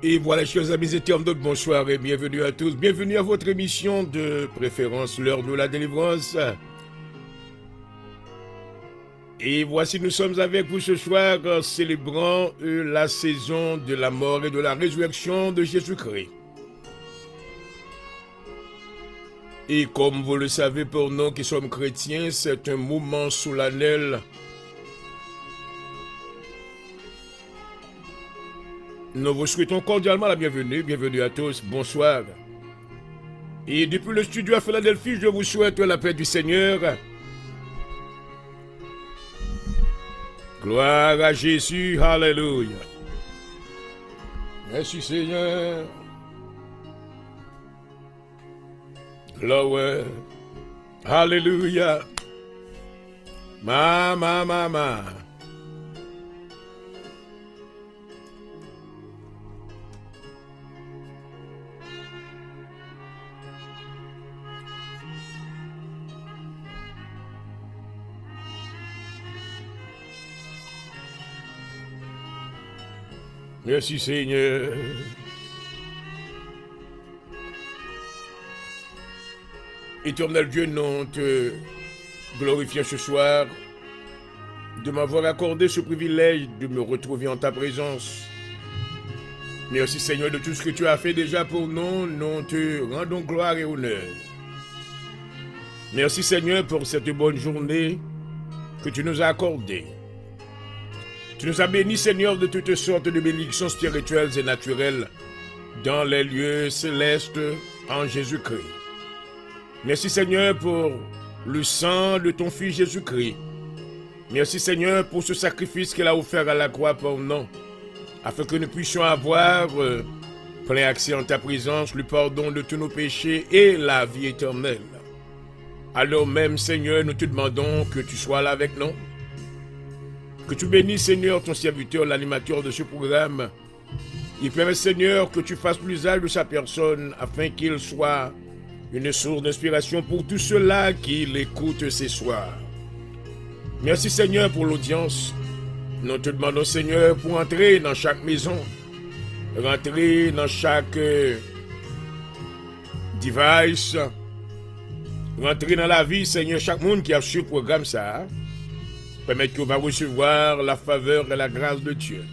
Et voilà, chers amis internautes, bonsoir et bienvenue à tous. Bienvenue à votre émission de préférence, l'heure de la délivrance. Et voici, nous sommes avec vous ce soir, célébrant la saison de la mort et de la résurrection de Jésus-Christ. Et comme vous le savez, pour nous qui sommes chrétiens, c'est un moment solennel. Nous vous souhaitons cordialement la bienvenue. Bienvenue à tous. Bonsoir. Et depuis le studio à Philadelphie, je vous souhaite la paix du Seigneur. Gloire à Jésus. Alléluia. Merci Seigneur. Gloire. Alléluia. Ma. Merci Seigneur. Éternel Dieu, nous te glorifions ce soir de m'avoir accordé ce privilège de me retrouver en ta présence. Merci Seigneur de tout ce que tu as fait déjà pour nous. Nous te rendons gloire et honneur. Merci Seigneur pour cette bonne journée que tu nous as accordée. Tu nous as bénis, Seigneur, de toutes sortes de bénédictions spirituelles et naturelles dans les lieux célestes en Jésus-Christ. Merci, Seigneur, pour le sang de ton Fils Jésus-Christ. Merci, Seigneur, pour ce sacrifice qu'il a offert à la croix pour nous, afin que nous puissions avoir plein accès en ta présence, le pardon de tous nos péchés et la vie éternelle. Alors même, Seigneur, nous te demandons que tu sois là avec nous. Que tu bénisses, Seigneur, ton serviteur, l'animateur de ce programme. Il permet, Seigneur, que tu fasses l'usage de sa personne afin qu'il soit une source d'inspiration pour tous ceux-là qui l'écoutent ce soir. Merci, Seigneur, pour l'audience. Nous te demandons, Seigneur, pour entrer dans chaque maison, rentrer dans chaque device, rentrer dans la vie, Seigneur, chaque monde qui a su le programme ça. Permettre qu'on va recevoir la faveur et la grâce de Dieu.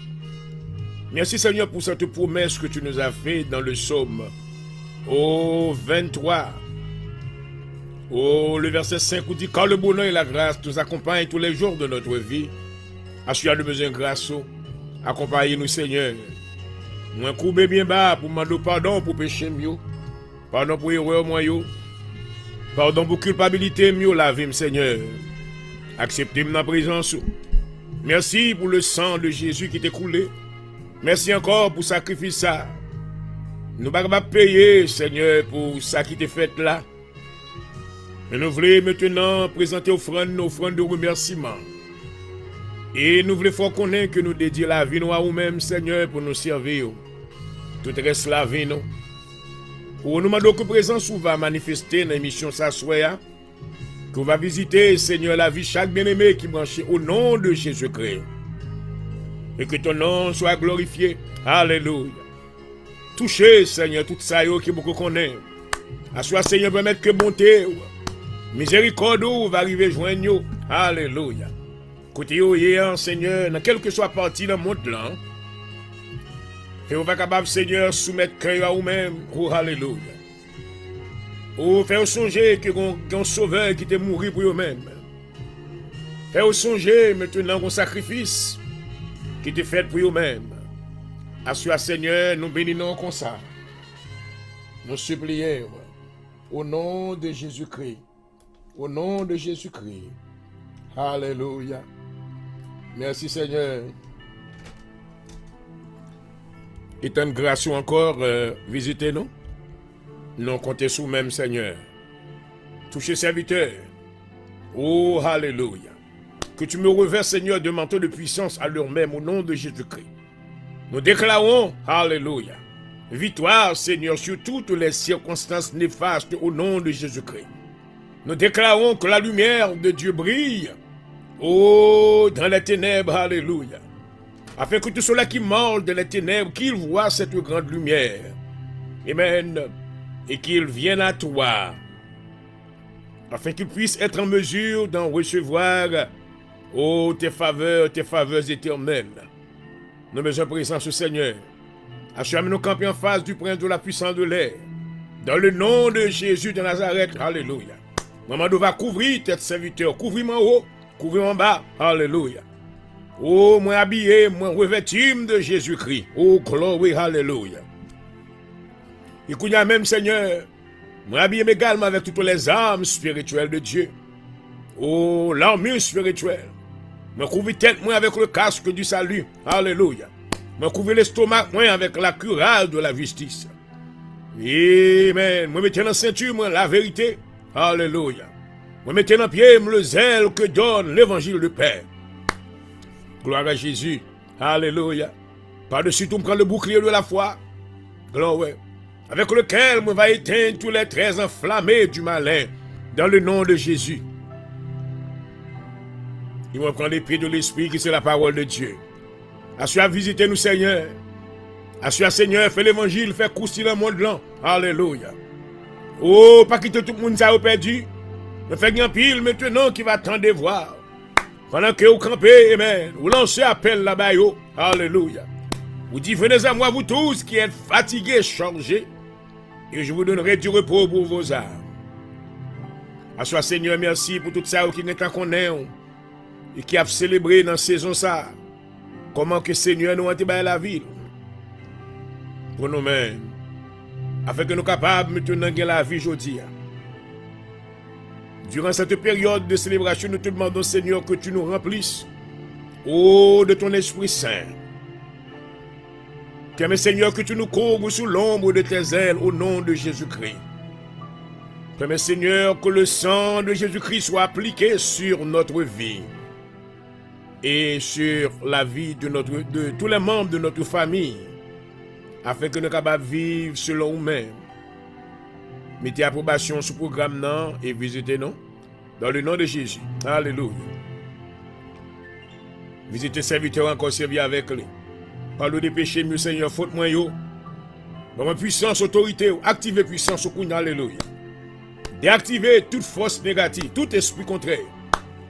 Merci Seigneur pour cette promesse que tu nous as faite dans le psaume. Au 23. Le verset 5 où dit, car le bonheur et la grâce nous accompagnent tous les jours de notre vie. Assure de besoin de grâce. Accompagnez-nous Seigneur. Moi courbé bien bas pour demander pardon pour péché mieux. Pardon pour erreur moi yo. Pardon pour culpabilité mieux la vie Seigneur. Acceptez ma présence. Merci pour le sang de Jésus qui t'est coulé. Merci encore pour le sacrifice ça. Nous ne pouvons pas payer, Seigneur, pour ça qui t'est fait là. Mais nous voulons maintenant présenter offrande de remerciement. Et nous voulons faire connaître que nous dédions la vie nous à nous-mêmes, Seigneur, pour nous servir. Tout reste la vie, nous. Pour nous demander que présence va manifester dans l'émission S'assoya. Qu'on va visiter, Seigneur, la vie chaque bien-aimé qui branche au nom de Jésus-Christ. Et que ton nom soit glorifié. Alléluia. Touchez, Seigneur, tout ça qui beaucoup connaît. Assois, Seigneur, permettre que bonté, miséricorde va arriver joindre nous. Alléluia. Côté hier, Seigneur, dans quelle que soit partie dans le monde là, et on va capable, Seigneur, soumettre cœur à vous-même. Oh, alléluia. Ou faire songer qu'il y a un sauveur qui t'est mort pour eux-mêmes. Faire songer maintenant un sacrifice qui t'est fait pour eux-mêmes. Assure Seigneur, nous bénissons comme ça. Nous supplions au nom de Jésus-Christ. Au nom de Jésus-Christ. Alléluia. Merci Seigneur. Et tant de grâce encore, visitez-nous. Nous comptons sur même Seigneur. Touchez serviteur. Oh, alléluia. Que tu me reverses, Seigneur, de manteau de puissance à l'heure même au nom de Jésus-Christ. Nous déclarons, alléluia, victoire, Seigneur, sur toutes les circonstances néfastes au nom de Jésus-Christ. Nous déclarons que la lumière de Dieu brille. Oh, dans les ténèbres, alléluia. afin que tous ceux-là qui mordent les ténèbres, qu'ils voient cette grande lumière. Amen. Et qu'ils viennent à toi, afin qu'ils puissent être en mesure d'en recevoir, oh, tes faveurs éternelles. Nous besoin de présence au Seigneur. Assure nous camper en face du prince de la puissance de l'air. Dans le nom de Jésus de Nazareth. Alléluia. Maman va couvrir tête serviteur. Couvrir en haut, couvrir en bas. Alléluia. Oh, moi habillé, moi revêtu de Jésus-Christ. Oh, glory, alléluia. Et qu'il y a même, Seigneur, moi habillé également avec toutes les armes spirituelles de Dieu. Oh, l'armure spirituelle. Moi couvrir tête, moi avec le casque du salut. Alléluia. Moi couvrir l'estomac, moi avec la cuirasse de la justice. Amen. Moi mettez dans la ceinture, moi, la vérité. Alléluia. Moi mettez dans le pied, le zèle que donne l'évangile du Père. Gloire à Jésus. Alléluia. Par-dessus tout, me prend le bouclier de la foi. Gloire. Avec lequel me va éteindre tous les traits enflammés du malin. Dans le nom de Jésus. Il va prendre les pieds de l'Esprit qui c'est la parole de Dieu. Assure à visiter nous, Seigneur. Assure, Seigneur, fais l'évangile, fais croustiller le monde blanc. Alléluia. Oh, pas quitter tout le monde, ça a perdu. Mais fais un pile maintenant qui va attendre voir. Pendant que vous campez, amen. Vous lancez appel là-bas. Alléluia. Vous dites, venez à moi, vous tous qui êtes fatigués, chargés, et je vous donnerai du repos pour vos âmes. Assure, Seigneur, merci pour tout ça qui n'est qu'à connaître et qui a célébré dans la saison ça. Comment que Seigneur nous a été la ville pour nous-mêmes, afin que nous capables maintenant de la vie aujourd'hui. Durant cette période de célébration, nous te demandons, Seigneur, que tu nous remplisses, oh, de ton Esprit Saint. Permets, Seigneur, que tu nous couvres sous l'ombre de tes ailes au nom de Jésus-Christ. Permets, Seigneur, que le sang de Jésus-Christ soit appliqué sur notre vie et sur la vie de tous les membres de notre famille, afin que nous soyons capables de vivre selon nous-mêmes. Mettez approbation sur le programme et visitez-nous dans le nom de Jésus. Alléluia. Visitez serviteur encore servi avec lui. Parle des péchés, mieux Seigneur, faute moi yo. Dans puissance, autorité, activez puissance au coup. Alléluia. Déactivez toute force négative, tout esprit contraire.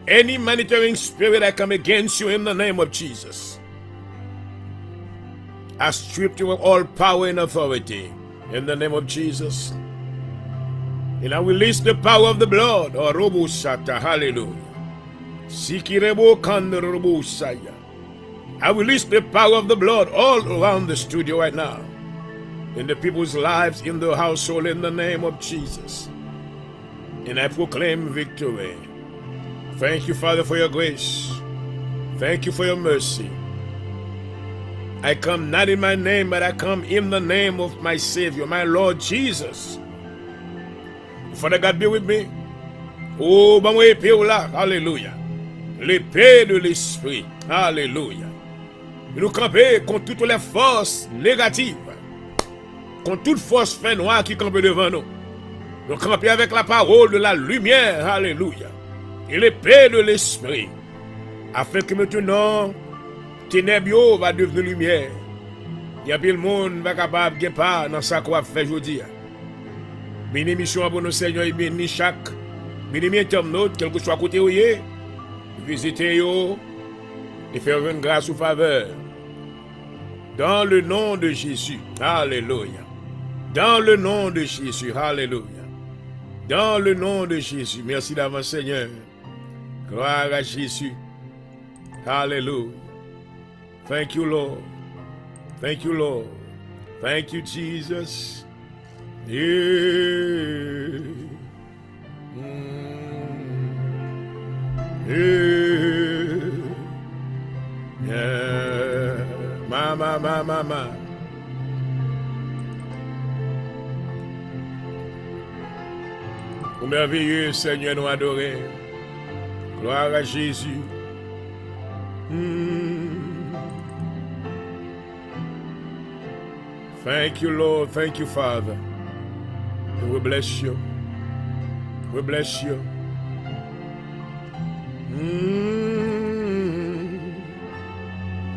Any monitoring spirit that come against you in the name of Jesus. I strip you of all power and authority in the name of Jesus. And I release the power of the blood. Oh, Robo Sata, hallelujah. Sikirebo Kandrobo Saya. I release the power of the blood all around the studio right now. In the people's lives, in the household, in the name of Jesus. And I proclaim victory. Thank you, Father, for your grace. Thank you for your mercy. I come not in my name, but I come in the name of my Savior, my Lord Jesus. Father God, be with me. Oh, ben moi épée là, alléluia. L'épée de l'esprit, alléluia. Nous camper contre toutes les forces négatives, contre toute force fin noire qui campe devant nous. Nous camper avec la parole de la lumière, alléluia. Et l'épée de l'esprit, afin que maintenant, ténèbres va devenir lumière. Il y a plus le monde va capable de pas dans sa quoi fait aujourd'hui. Béni mission pour nos seigneurs et béni chaque. Béni internaute, quel que soit côté où il est. Visitez yo et faire une grâce ou faveur. Dans le nom de Jésus. Alléluia. Dans le nom de Jésus. Alléluia. Dans le nom de Jésus. Merci d'avance, Seigneur. Gloire à Jésus. Hallelujah. Thank you, Lord. Thank you, Lord. Thank you, Jesus. Yeah. Yeah. Mama. Ô merveilleux Seigneur, nous adorer. Gloire à Jésus. Thank you, Lord. Thank you, Father. We bless you. We bless you.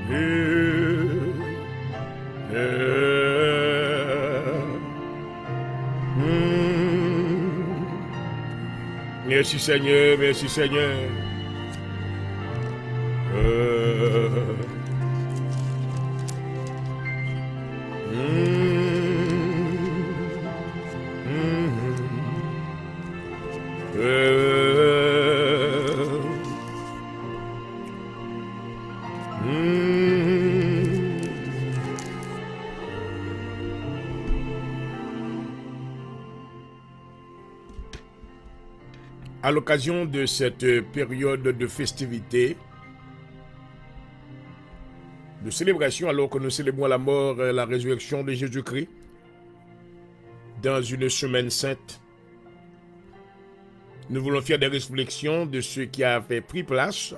Yeah. Merci Seigneur, merci Seigneur. À l'occasion de cette période de festivité, de célébration, alors que nous célébrons la mort et la résurrection de Jésus-Christ, dans une semaine sainte, nous voulons faire des réflexions de ce qui a fait pris place,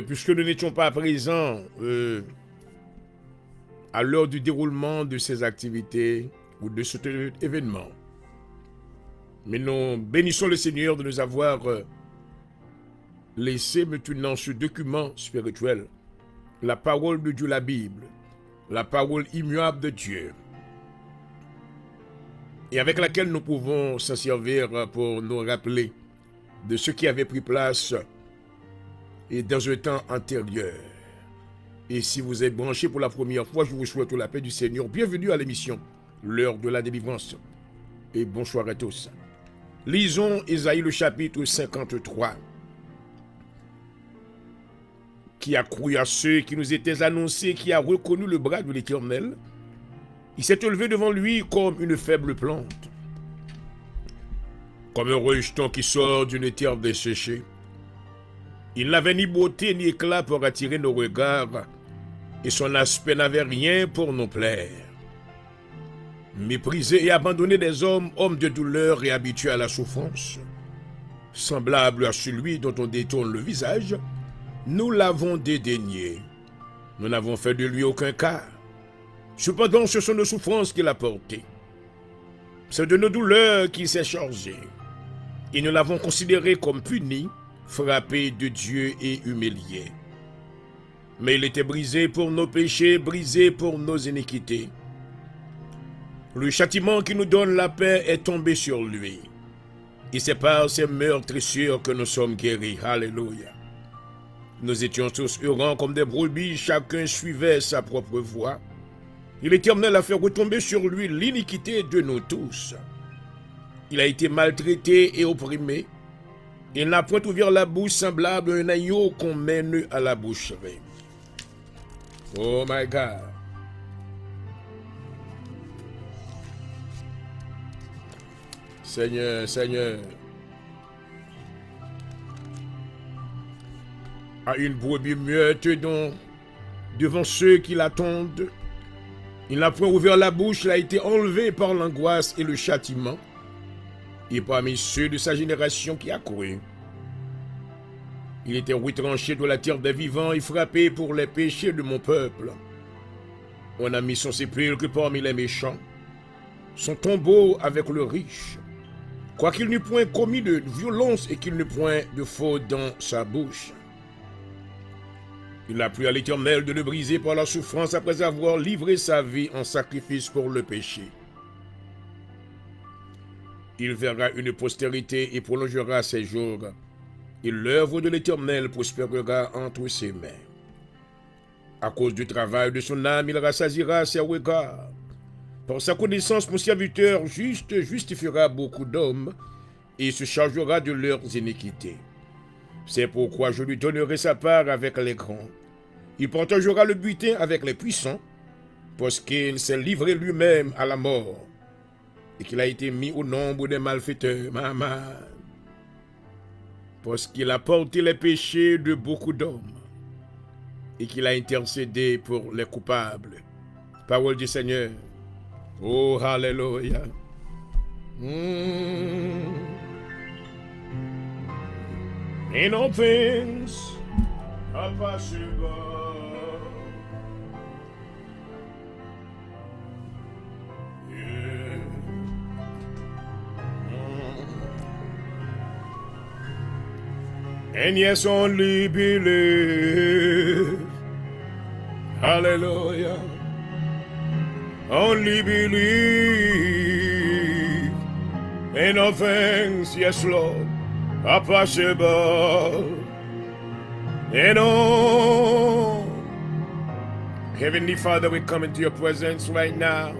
puisque nous n'étions pas présents à l'heure du déroulement de ces activités ou de cet événement. Mais nous bénissons le Seigneur de nous avoir laissé maintenant ce document spirituel, la parole de Dieu, la Bible, la parole immuable de Dieu, et avec laquelle nous pouvons s'en servir pour nous rappeler de ce qui avait pris place et dans un temps antérieur. Et si vous êtes branchés pour la première fois, je vous souhaite la paix du Seigneur. Bienvenue à l'émission L'heure de la délivrance. Et bonsoir à tous. Lisons Ésaïe le chapitre 53. Qui a cru à ceux qui nous étaient annoncés, qui a reconnu le bras de l'Éternel. Il s'est élevé devant lui comme une faible plante, comme un rejeton qui sort d'une terre desséchée. Il n'avait ni beauté ni éclat pour attirer nos regards, et son aspect n'avait rien pour nous plaire. Méprisé et abandonné des hommes, homme de douleur et habitué à la souffrance, semblable à celui dont on détourne le visage, nous l'avons dédaigné. Nous n'avons fait de lui aucun cas. Cependant, ce sont nos souffrances qu'il a portées. C'est de nos douleurs qu'il s'est chargé. Et nous l'avons considéré comme puni, frappé de Dieu et humilié. Mais il était brisé pour nos péchés, brisé pour nos iniquités. Le châtiment qui nous donne la paix est tombé sur lui. Et c'est par ses meurtrissures que nous sommes guéris. Alléluia. Nous étions tous errants comme des brebis, chacun suivait sa propre voie. Et l'Éternel a fait retomber sur lui l'iniquité de nous tous. Il a été maltraité et opprimé. Il n'a point ouvert la bouche semblable à un agneau qu'on mène à la boucherie. Oh my God. Seigneur, Seigneur. À une brebis muette devant ceux qui l'attendent. Il n'a point ouvert la bouche, il a été enlevé par l'angoisse et le châtiment. Et parmi ceux de sa génération qui a couru. Il était retranché de la terre des vivants et frappé pour les péchés de mon peuple. On a mis son sépulcre parmi les méchants, son tombeau avec le riche. Quoiqu'il n'eût point commis de violence et qu'il n'eût point de faute dans sa bouche. Il a plu à l'Éternel de le briser par la souffrance après avoir livré sa vie en sacrifice pour le péché. Il verra une postérité et prolongera ses jours, et l'œuvre de l'Éternel prospérera entre ses mains. À cause du travail de son âme, il rassasiera ses regards. Par sa connaissance, mon serviteur juste justifiera beaucoup d'hommes et se chargera de leurs iniquités. C'est pourquoi je lui donnerai sa part avec les grands. Il partagera le butin avec les puissants, parce qu'il s'est livré lui-même à la mort et qu'il a été mis au nombre des malfaiteurs. Maman. Parce qu'il a porté les péchés de beaucoup d'hommes et qu'il a intercédé pour les coupables. Parole du Seigneur. Oh, Alléluia. In all things are possible. Yeah. And yes, only believe. Hallelujah. Only believe. And all things, yes, Lord, are possible. And oh, Heavenly Father, we come into your presence right now.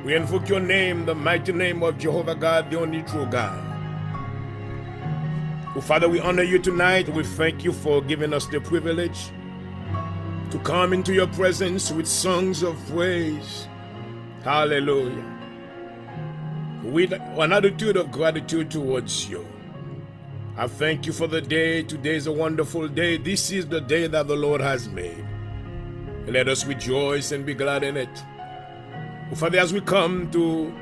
We invoke your name, the mighty name of Jehovah God, the only true God. Oh, Father, we honor you tonight. We thank you for giving us the privilege to come into your presence with songs of praise. Hallelujah. With an attitude of gratitude towards you. I thank you for the day. Today is a wonderful day. This is the day that the Lord has made. Let us rejoice and be glad in it. Oh, Father, as we come to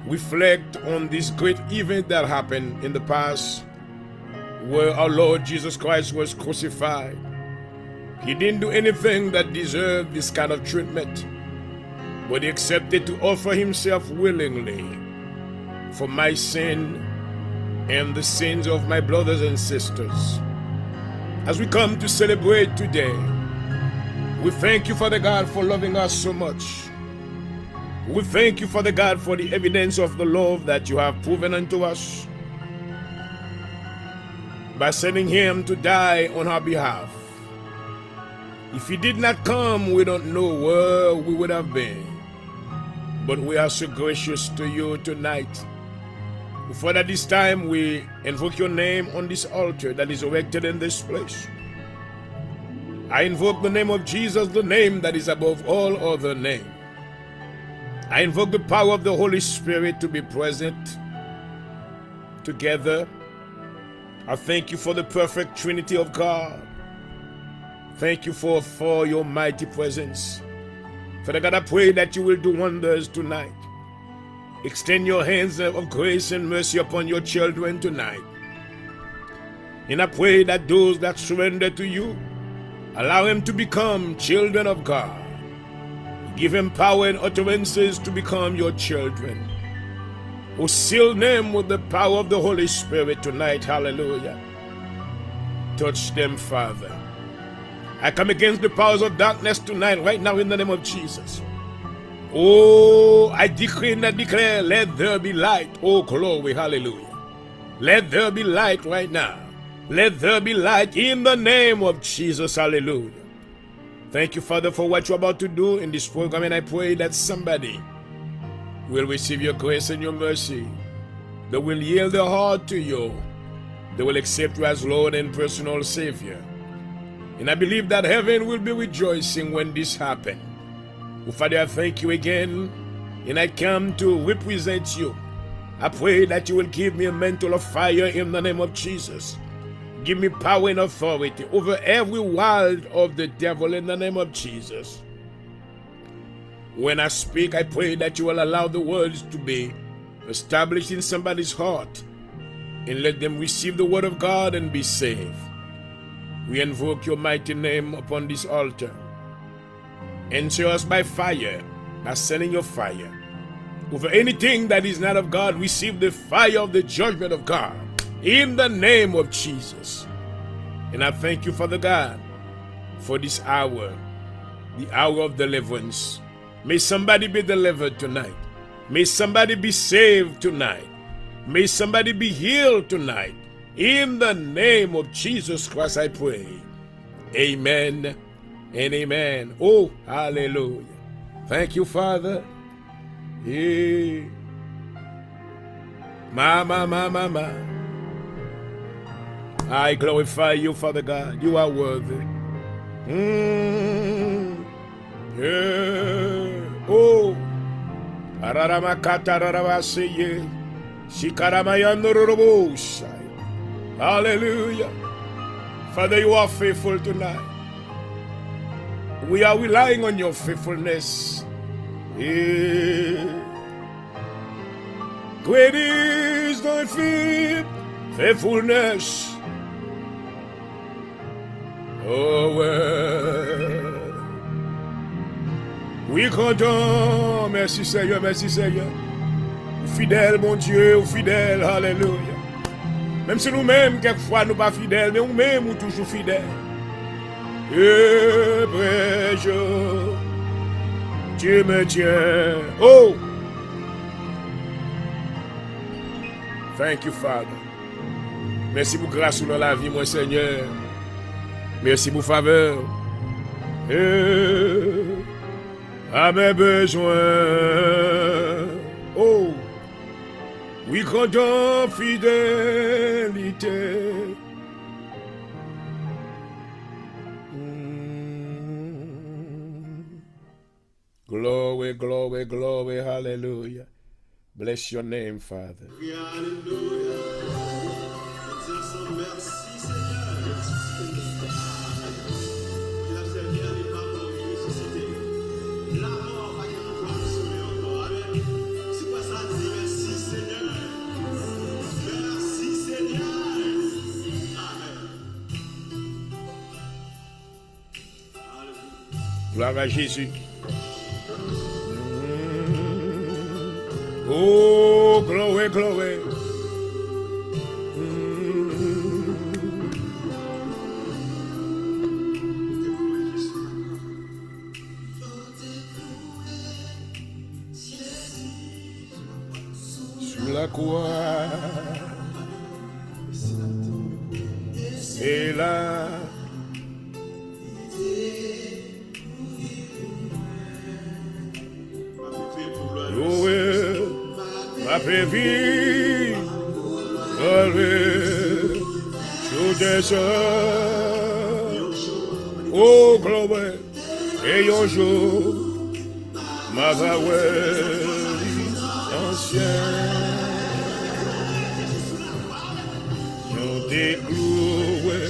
reflect on this great event that happened in the past, where our Lord Jesus Christ was crucified. He didn't do anything that deserved this kind of treatment, but he accepted to offer himself willingly for my sin and the sins of my brothers and sisters. As we come to celebrate today, we thank you, Father God, for loving us so much. We thank you, Father God, for the evidence of the love that you have proven unto us by sending him to die on our behalf. If he did not come, we don't know where we would have been. But we are so gracious to you tonight. Before at this time, we invoke your name on this altar that is erected in this place. I invoke the name of Jesus, the name that is above all other names. I invoke the power of the Holy Spirit to be present together. I thank you for the perfect Trinity of God. Thank you for your mighty presence. Father God, I pray that you will do wonders tonight. Extend your hands of grace and mercy upon your children tonight. And I pray that those that surrender to you, allow them to become children of God. Give them power and utterances to become your children. Who seal them with the power of the Holy Spirit tonight. Hallelujah. Touch them, Father. I come against the powers of darkness tonight, right now, in the name of Jesus. Oh, I decree and I declare, let there be light. Oh, glory, hallelujah. Let there be light right now. Let there be light in the name of Jesus, hallelujah. Thank you, Father, for what you're about to do in this program, and I pray that somebody will receive your grace and your mercy. They will yield their heart to you. They will accept you as Lord and personal Savior. And I believe that heaven will be rejoicing when this happens. Oh, Father, I thank you again, and I come to represent you. I pray that you will give me a mantle of fire in the name of Jesus. Give me power and authority over every wild of the devil in the name of Jesus. When I speak, I pray that you will allow the words to be established in somebody's heart, and let them receive the word of God and be saved. We invoke your mighty name upon this altar. Answer us by fire, by sending your fire. Over anything that is not of God, receive the fire of the judgment of God in the name of Jesus. And I thank you, Father God, for this hour, the hour of deliverance. May somebody be delivered tonight. May somebody be saved tonight. May somebody be healed tonight. In the name of Jesus Christ, I pray. Amen and amen. Oh, hallelujah. Thank you, Father. Hey. Ma. I glorify you, Father God. You are worthy. Yeah. Oh. Hallelujah. Father, you are faithful tonight. We are relying on your faithfulness. Yeah. Great is thy faithfulness. Oh, well. Oui, content. Merci Seigneur, merci Seigneur. Fidèle, mon Dieu, fidèle, alléluia. Même si nous-mêmes, quelquefois, nous pas fidèles, mais nous-mêmes, nous toujours fidèles. Et prêche, Dieu me tient. Oh! Thank you, Father. Merci pour grâce dans la vie, mon Seigneur. Merci pour faveur. À mes besoins. Oh, oui, grande fidélité. Glory, glory, glory, hallelujah. Bless your name, Father. Hallelujah. Gloire à Jésus. Oh, glory, glory. Sur la croix. Et là. Ma prévie, sous tes oh, glory, et un jour, ma ancien, nous décloué.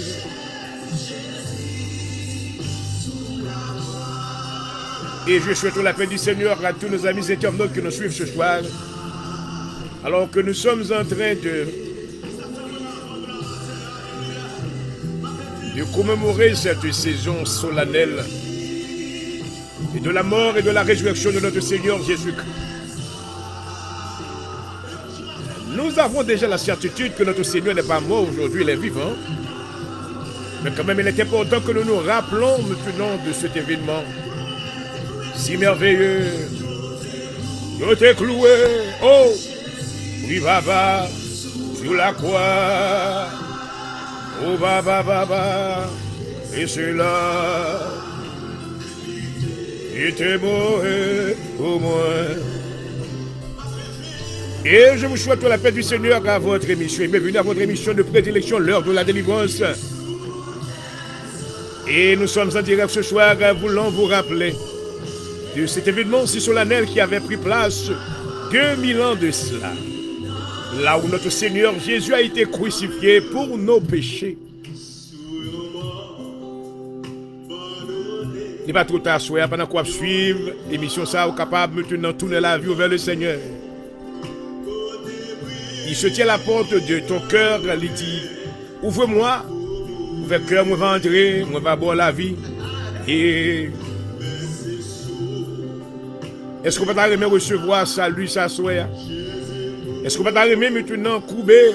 Et je souhaite la paix du Seigneur à tous nos amis internautes qui nous suivent ce soir. Alors que nous sommes en train de commémorer cette saison solennelle et de la mort et de la résurrection de notre Seigneur Jésus-Christ. Nous avons déjà la certitude que notre Seigneur n'est pas mort aujourd'hui, il est vivant. Mais quand même, il est important que nous nous rappelons maintenant de cet événement si merveilleux. Je t'ai cloué, oh, oui, Baba, sur la croix. Oh, Baba, Baba, et c'est là. Il était mort pour moi. Et je vous souhaite la paix du Seigneur à votre émission. Et bienvenue à votre émission de prédilection, l'heure de la délivrance. Et nous sommes en direct ce soir, voulant vous rappeler de cet événement si solennel qui avait pris place 2000 ans de cela. Là où notre Seigneur Jésus a été crucifié pour nos péchés. Il n'est pas trop tard, soyez pendant qu'on suivre l'émission, ça, capable maintenant de tourner la vie vers le Seigneur. Il se tient à la porte de ton cœur, il dit, ouvre-moi, ouvre le cœur, moi va entrer, moi va boire la vie. Et est-ce qu'on va t'arriver à recevoir ça, lui, ça, soya? Est-ce qu'on va t'arriver maintenant couper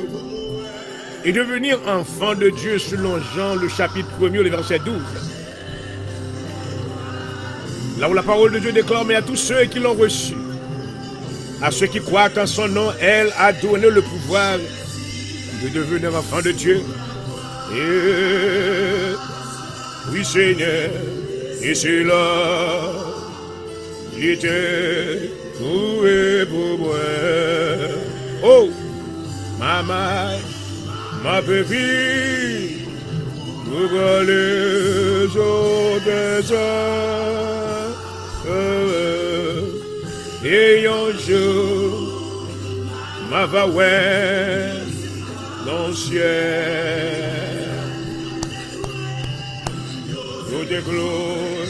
et devenir enfant de Dieu selon Jean, le chapitre 1er, le verset 12? Là où la parole de Dieu déclare, mais à tous ceux qui l'ont reçu, à ceux qui croient en son nom, elle a donné le pouvoir de devenir enfant de Dieu. Et oui, Seigneur, et c'est là, il était trouvé pour moi. Oh, maman, ma bébé, pour les autres et un jour, ma va ouais dans le ciel. Tout est gloire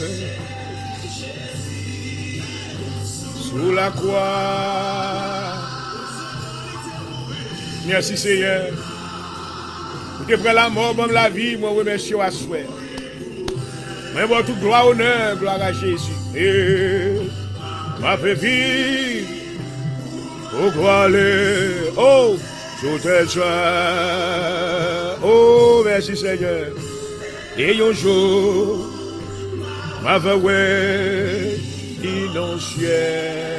sous la croix. Merci Seigneur. Vous êtes prêt la mort, bon la vie, moi remercie à souhait. Mais bon, toute gloire, honneur, gloire à Jésus. Et ma fait vivre, au gloire, oh, sous tes soins. Oh, merci Seigneur. Et un jour, ma ouais, innocent.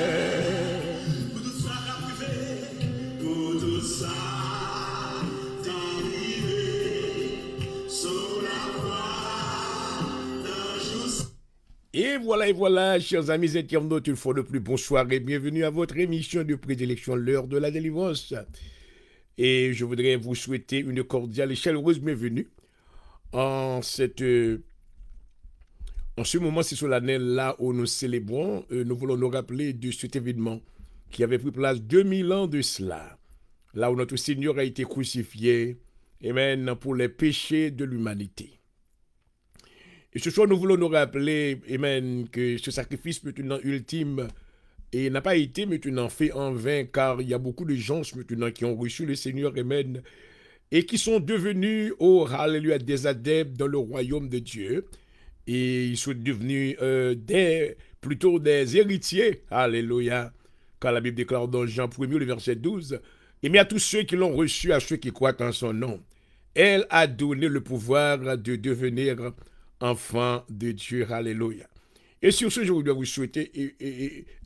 Et voilà, chers amis internautes, une fois de plus, bonsoir et bienvenue à votre émission de prédilection, l'heure de la délivrance. Et je voudrais vous souhaiter une cordiale et chaleureuse bienvenue en ce moment si solennel là où nous célébrons. Nous voulons nous rappeler de cet événement qui avait pris place 2000 ans de cela, là où notre Seigneur a été crucifié, amen, pour les péchés de l'humanité. Et ce soir, nous voulons nous rappeler, amen, que ce sacrifice maintenant ultime et n'a pas été maintenant fait en vain, car il y a beaucoup de gens maintenant qui ont reçu le Seigneur, amen, et qui sont devenus, oh, alléluia, des adeptes dans le royaume de Dieu. Et ils sont devenus plutôt des héritiers, alléluia, car la Bible déclare dans Jean 1er, le verset 12, et mais à tous ceux qui l'ont reçu, à ceux qui croient en son nom, elle a donné le pouvoir de devenir enfants de Dieu, alléluia. Et sur ce, je voudrais vous souhaiter,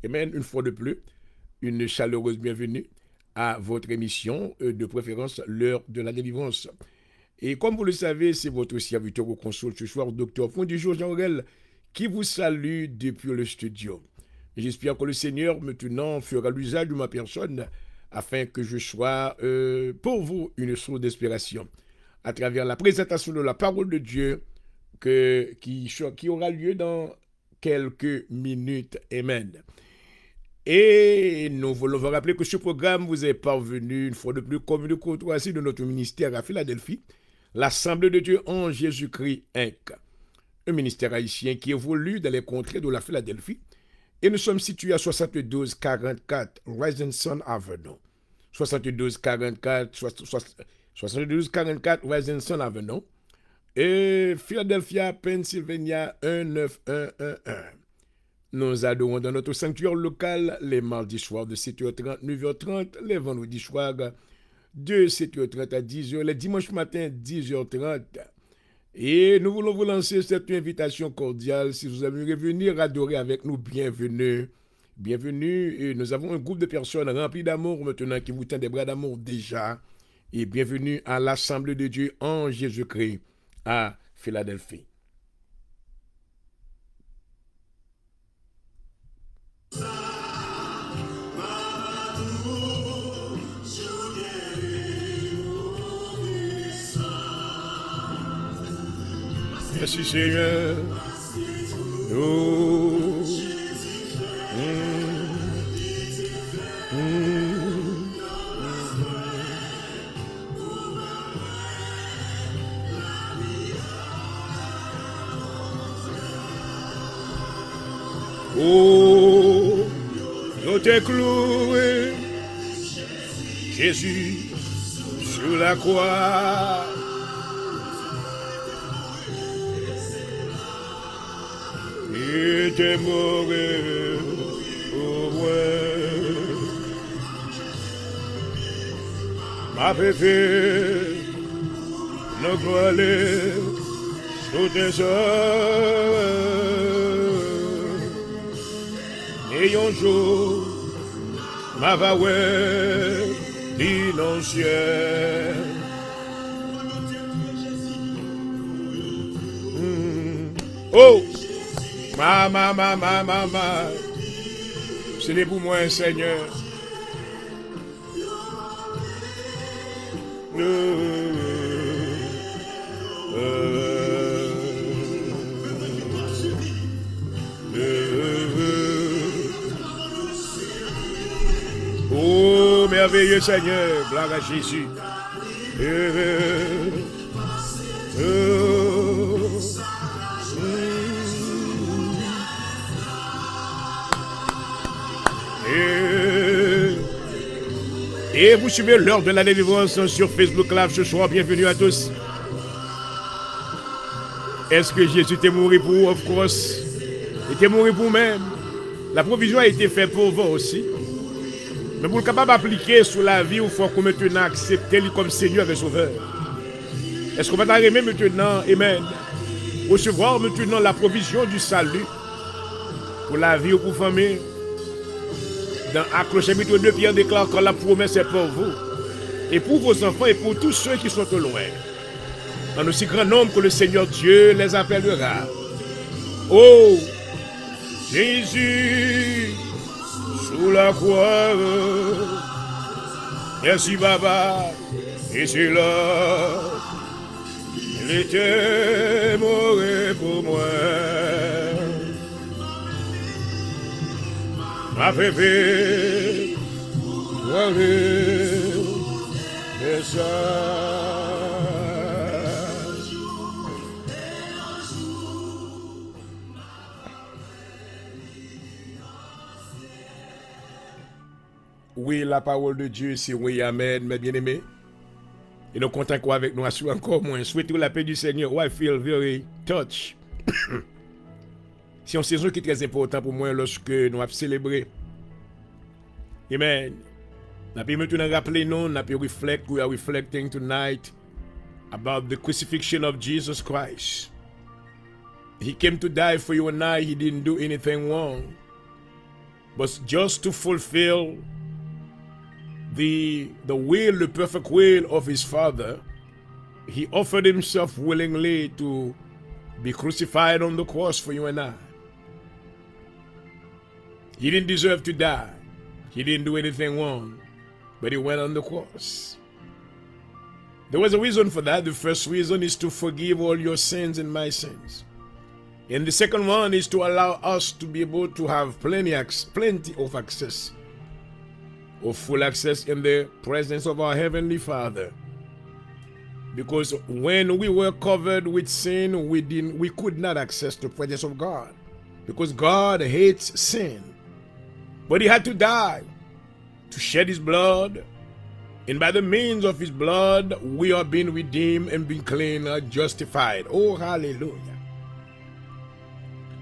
amen, une fois de plus, une chaleureuse bienvenue à votre émission, de préférence, l'heure de la délivrance. Et comme vous le savez, c'est votre serviteur au console ce soir, docteur Point du jour Jean-Aurel, qui vous salue depuis le studio. J'espère que le Seigneur, maintenant, fera l'usage de ma personne afin que je sois pour vous une source d'inspiration à travers la présentation de la parole de Dieu qui aura lieu dans quelques minutes. Amen. Et nous voulons vous rappeler que ce programme vous est parvenu une fois de plus comme une courtoisie de notre ministère à Philadelphie, l'Assemblée de Dieu en Jésus-Christ Inc. Un ministère haïtien qui évolue dans les contrées de la Philadelphie. Et nous sommes situés à 7244 Rosenson Avenue. 7244 Rosenson Avenue. Et Philadelphia, Pennsylvania 19111. Nous adorons dans notre sanctuaire local les mardis soirs de 7h30, 9h30, les vendredis soirs de 7h30 à 10h, les dimanches matins 10h30. Et nous voulons vous lancer cette invitation cordiale. Si vous aimeriez venir adorer avec nous, bienvenue. Bienvenue. Et nous avons un groupe de personnes remplies d'amour maintenant qui vous tend des bras d'amour déjà. Et bienvenue à l'Assemblée de Dieu en Jésus-Christ à Philadelphie. Merci Seigneur. Oh. Oh, je t'ai cloué, Jésus, sur la croix. Et t'es mort pour moi. Ma bébé, ne voiler sous tes œuvres. Et un jour, ma vaoué, l'innoncière. Oh! Ma. Ce n'est pour moi, Seigneur. Oh, merveilleux Seigneur, gloire à Jésus. Et vous suivez l'heure de la délivrance sur Facebook Live ce soir. Bienvenue à tous. Est-ce que Jésus t'est mort pour vous? Of course. Il était mort pour vous-même. La provision a été faite pour vous aussi. Mais pour le capable d'appliquer sur la vie, il faut qu'on maintenant accepter lui comme Seigneur et Sauveur. Est-ce qu'on va t'arriver maintenant, amen, recevoir maintenant la provision du salut pour la vie ou pour la famille? Dans Actes chapitre 2, Pierre déclare que la promesse est pour vous et pour vos enfants et pour tous ceux qui sont au loin. En aussi grand nombre que le Seigneur Dieu les appellera. Oh, Jésus, sous la croix. Merci, Papa. Et c'est là, il était mort pour moi. Ma pépé, toi, c'est ça. Oui, la parole de Dieu, c'est oui, amen, mes bien-aimés. Et nous comptons quoi avec nous, assurons encore moins. Souhaitons la paix du Seigneur. I feel very touched. C'est une saison qui est très importante pour moi lorsque nous avons célébré. Amen. Nous avons maintenant rappelé nous, nous avons reflect, we are reflecting tonight about the crucifixion of Jesus Christ. He came to die for you and I. He didn't do anything wrong. But just to fulfill the will, the perfect will of his Father, he offered himself willingly to be crucified on the cross for you and I. He didn't deserve to die. He didn't do anything wrong, but he went on the cross. There was a reason for that. The first reason is to forgive all your sins and my sins. And the second one is to allow us to be able to have plenty of access, or full access in the presence of our Heavenly Father. Because when we were covered with sin, we could not access the presence of God. Because God hates sin. But he had to die to shed his blood. And by the means of his blood, we are being redeemed and being clean and justified. Oh, hallelujah.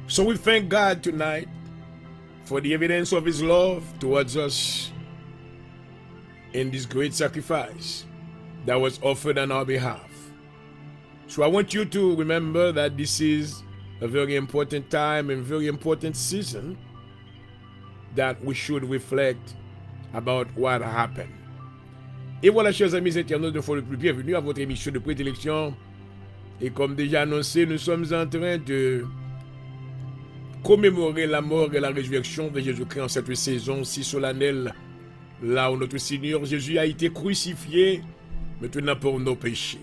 So we thank God tonight for the evidence of his love towards us in this great sacrifice that was offered on our behalf. So I want you to remember that this is a very important time and very important season that we should reflect about what happened. Et voilà, chers amis internautes, de fois le plus bienvenue à votre émission de prédilection. Et comme déjà annoncé, nous sommes en train de commémorer la mort et la résurrection de Jésus-Christ en cette saison si solennelle, là où notre Seigneur Jésus a été crucifié, maintenant pour nos péchés.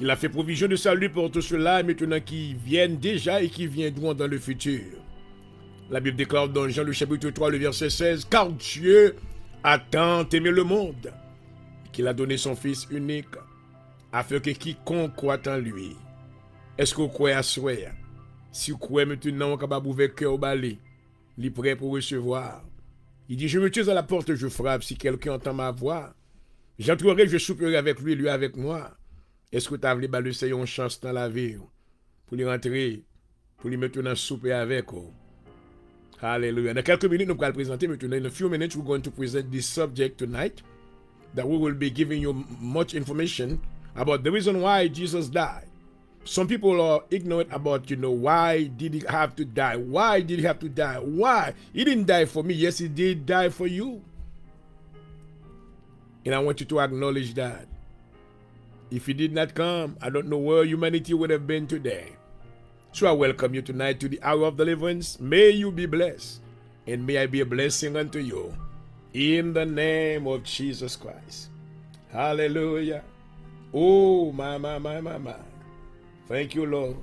Il a fait provision de salut pour tous ceux-là, maintenant qui viennent déjà et qui viendront dans le futur. La Bible déclare dans Jean le chapitre 3, le verset 16, « Car Dieu a tant aimé le monde, qu'il a donné son Fils unique, afin que quiconque croit en lui. » Est-ce que vous croyez à soi? Si vous croyez maintenant, vous avez ouvert cœur au balai, il est prêt pour recevoir. Il dit, je me tiens à la porte, je frappe. Si quelqu'un entend ma voix, j'entrerai, je souperai avec lui avec moi. Est-ce que tu as voulu le Seigneur une chance dans la vie pour lui rentrer, pour lui maintenant souper avec vous? Hallelujah. Dans quelques minutes, nous allons présenter maintenant. In a few minutes, we're going to present this subject tonight, that we will be giving you much information about the reason why Jesus died. Some people are ignorant about, why did he have to die? Why did he have to die? Why? He didn't die for me. Yes, he did die for you. And I want you to acknowledge that. If he did not come, I don't know where humanity would have been today. So I welcome you tonight to the hour of deliverance. May you be blessed, and may I be a blessing unto you. In the name of Jesus Christ. Hallelujah. Oh, my. Thank you, Lord.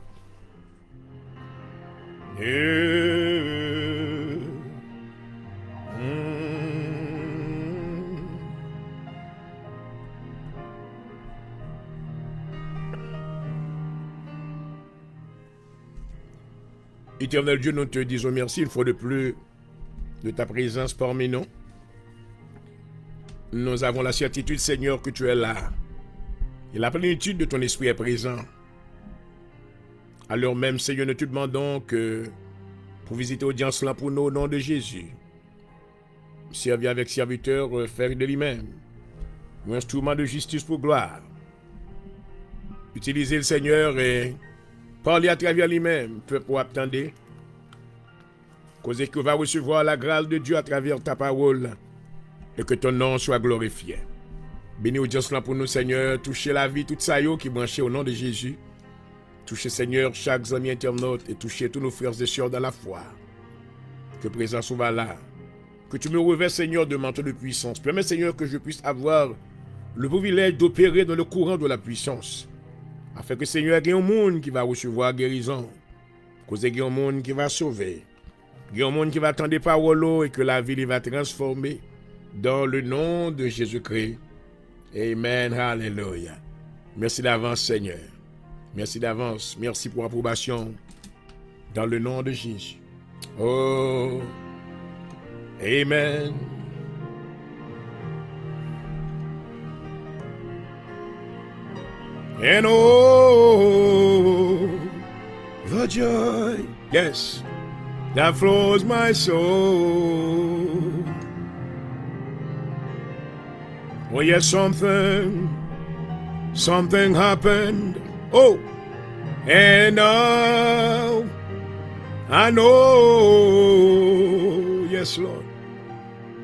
Éternel Dieu, nous te disons merci une fois de plus de ta présence parmi nous. Nous avons la certitude, Seigneur, que tu es là. Et la plénitude de ton esprit est présent. Alors même, Seigneur, nous te demandons que pour visiter l'audience là pour nous au nom de Jésus, servir avec serviteur, faire de lui-même un instrument de justice pour gloire. Utiliser le Seigneur et parler à travers lui-même, pour attendre, cause que va recevoir la grâce de Dieu à travers ta parole et que ton nom soit glorifié. Bénis l'audience là pour nous, Seigneur, toucher la vie, toute ça qui est branchée au nom de Jésus. Touchez, Seigneur, chaque ami internaute et touchez tous nos frères et sœurs dans la foi. que présent soit là. Que tu me revêts, Seigneur, de manteau de puissance. Permets, Seigneur, que je puisse avoir le privilège d'opérer dans le courant de la puissance. Afin que, Seigneur, il y ait un monde qui va recevoir guérison. Qu'il y ait un monde qui va sauver. Il y a un monde qui va attendre des paroles et que la vie va transformer. Dans le nom de Jésus-Christ. Amen. Alléluia. Merci d'avance, Seigneur. Merci d'avance. Merci pour l'approbation. Dans le nom de Jésus. Oh. Amen. And oh, the joy, yes, that flows my soul. Oh, yes, something happened. Oh, and now I know, yes, Lord,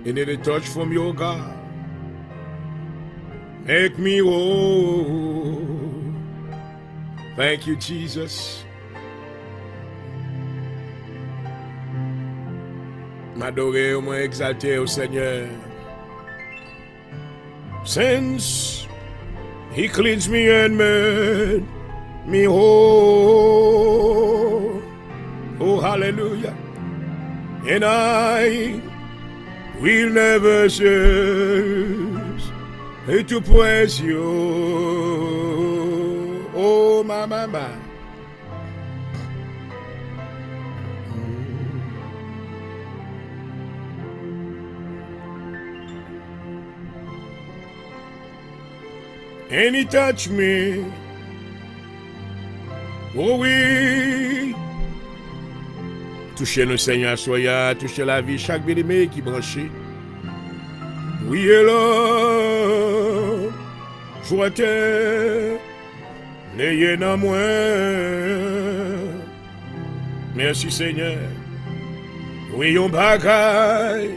you need a touch from your God. Make me whole. Thank you, Jesus. M'adorer, moi exalter au Seigneur. Since He cleansed me and made me whole. Oh, hallelujah. And I will never cease to praise you. Oh, my. And He touched me. Oh oui. Touchez le Seigneur, soyez, touchez la vie, chaque bien-aimé qui branché. Oui, alors, souhaitez, n'ayez non moins. Merci Seigneur. Oui, on bagaille,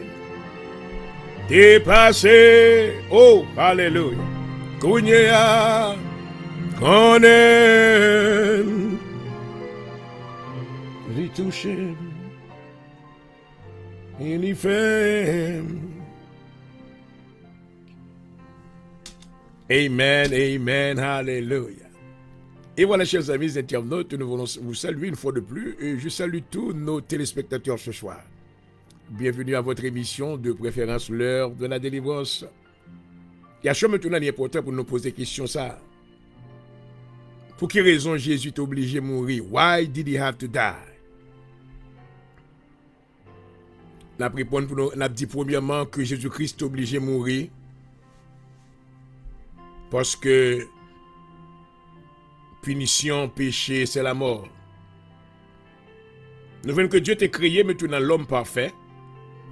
dépassé. Oh, alléluia. Kounia, konen, li touché, il y fait. Amen, amen, hallelujah. Et voilà, chers amis internautes, nous voulons vous saluer une fois de plus et je salue tous nos téléspectateurs ce soir. Bienvenue à votre émission de préférence, l'heure de la délivrance. Il y a chose maintenant important pour nous poser question ça. Pour quelle raison Jésus est obligé de mourir? Why did he have to die? La réponse pour nous, on a dit premièrement que Jésus-Christ est obligé de mourir parce que punition, péché, c'est la mort. Nous voyons que Dieu t'a créé maintenant l'homme parfait.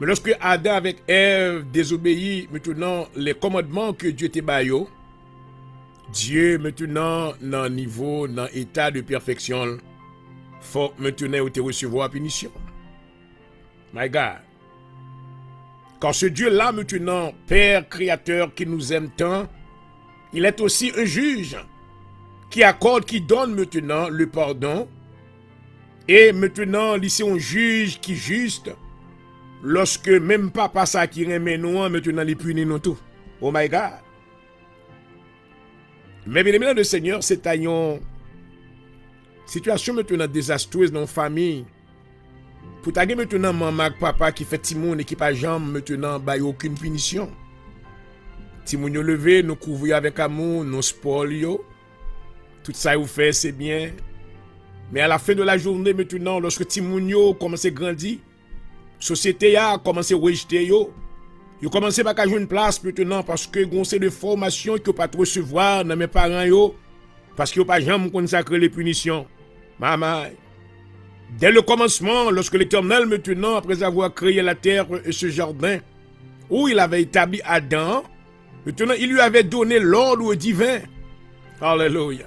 Mais lorsque Adam avec Ève désobéit maintenant les commandements que Dieu t'a baillé, Dieu maintenant dans niveau, dans état de perfection, faut maintenant te recevoir punition. My God. Car ce Dieu-là maintenant, Père créateur qui nous aime tant, il est aussi un juge qui accorde, qui donne maintenant le pardon. Et maintenant, c'est un juge qui juste. Lorsque même papa ça qui remet nous, maintenant les punit nous tout. Oh my God. Mais bien aimé le Seigneur, c'est une situation maintenant désastreuse dans la famille. Pour taguer maintenant maman papa qui fait Timoun et qui pas jambe maintenant bah aucune punition. Timoun yo levé, nous couvrir avec amour, nous spoil yo. Tout ça vous fait c'est bien. Mais à la fin de la journée maintenant, lorsque Timoun yo commence à grandir, société a commencé à rejeter yo. Yo commencé pas à jouer une place maintenant parce que gon c'est de formation que pas recevoir dans mes parents yo parce que yo pas jamais consacrer les punitions. Maman, dès le commencement, lorsque l'Éternel maintenant après avoir créé la terre et ce jardin où il avait établi Adam, maintenant il lui avait donné l'ordre divin. Alléluia.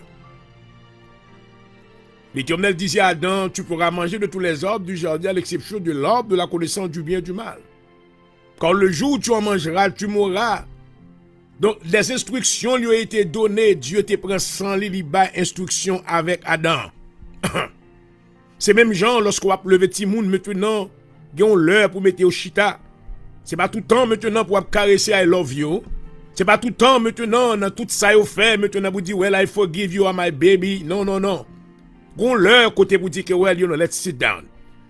L'Éternel disait à Adam, tu pourras manger de tous les arbres du jardin à l'exception de l'arbre de la connaissance du bien et du mal. Quand le jour où tu en mangeras, tu mourras. Donc, les instructions lui ont été données. Dieu te prend sans les instructions avec Adam. C'est même genre, lorsqu'on va lever Timoun maintenant, Gen l'heure pour mettre au chita. C'est pas tout le temps maintenant pour caresser I love you. C'est pas tout le temps maintenant dans tout ça yo fait maintenant pour dire well I forgive you my baby. Non non non. Gon l'heure côté pour dire que well you know let's sit down.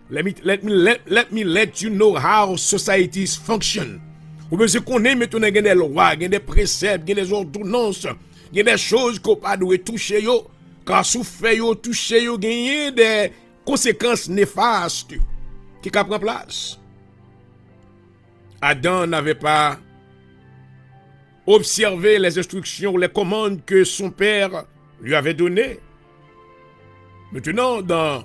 Let me let you know how societies function. Ou besoin connaît maintenant gen des lois, gen des préceptes, gen des ordonnances, gen des choses qu'on pas doit toucher yo. Car sous fait yo toucher yo gagner des conséquences néfastes qui prend place. Adam n'avait pas observé les instructions, les commandes que son père lui avait données. Maintenant, dans